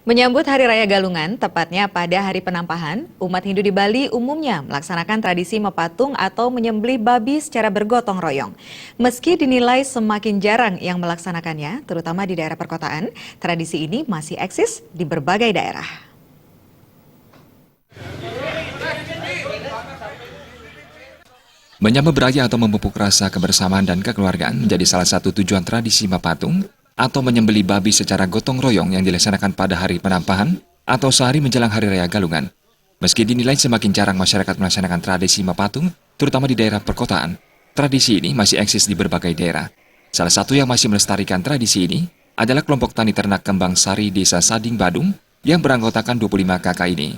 Menyambut Hari Raya Galungan, tepatnya pada hari penampahan, umat Hindu di Bali umumnya melaksanakan tradisi mepatung atau menyembelih babi secara bergotong royong. Meski dinilai semakin jarang yang melaksanakannya, terutama di daerah perkotaan, tradisi ini masih eksis di berbagai daerah. Menyambut raya atau memupuk rasa kebersamaan dan kekeluargaan menjadi salah satu tujuan tradisi mepatung atau menyembelih babi secara gotong royong yang dilaksanakan pada hari penampahan atau sehari menjelang Hari Raya Galungan. Meski dinilai semakin jarang masyarakat melaksanakan tradisi mepatung, terutama di daerah perkotaan, tradisi ini masih eksis di berbagai daerah. Salah satu yang masih melestarikan tradisi ini adalah kelompok tani ternak Kembang Sari Desa Sading Badung yang beranggotakan 25 kakak ini.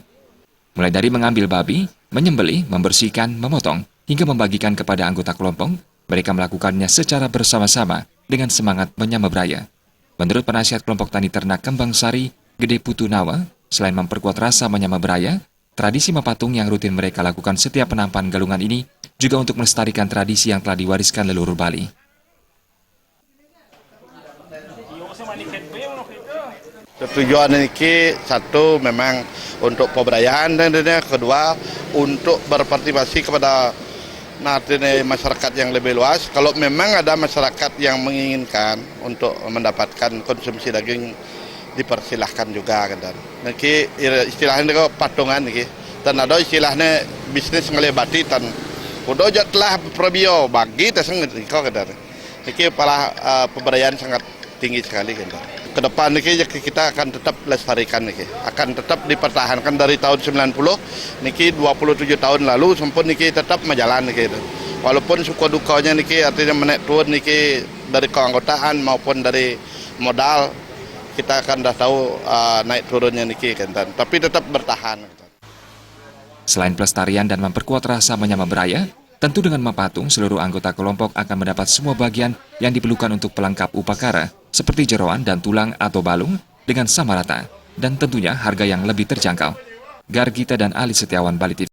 Mulai dari mengambil babi, menyembelih, membersihkan, memotong, hingga membagikan kepada anggota kelompok, mereka melakukannya secara bersama-sama dengan semangat menyambut raya. Menurut penasihat kelompok tani ternak Kembang Sari, Gede Putu Nawa, selain memperkuat rasa menyambut raya, tradisi mepatung yang rutin mereka lakukan setiap penampahan Galungan ini juga untuk melestarikan tradisi yang telah diwariskan leluhur Bali. Tujuan ini satu memang untuk pemberdayaan dan kedua untuk berpartisipasi kepada masyarakat yang lebih luas. Kalau memang ada masyarakat yang menginginkan untuk mendapatkan konsumsi daging, dipersilahkan juga. Niki istilahnya patungan niki. Dan ada istilahnya bisnis ngelebati tan. Udah telah probio bagi teseng niko niki pala pemberdayaan sangat tinggi sekali ke depan niki kita akan tetap lestarikan niki, akan tetap dipertahankan dari tahun 90 niki 27 tahun lalu sampun niki tetap menjalan niki. Walaupun suka dukanya niki artinya menaik turun niki dari keanggotaan maupun dari modal kita akan dah tahu naik turunnya niki tapi tetap bertahan. Selain pelestarian dan memperkuat rasa menyambut raya, tentu dengan mepatung seluruh anggota kelompok akan mendapat semua bagian yang diperlukan untuk pelengkap upakara, seperti jeroan dan tulang atau balung dengan sama rata, dan tentunya harga yang lebih terjangkau. Gargita dan Ali Setiawan, Bali TV.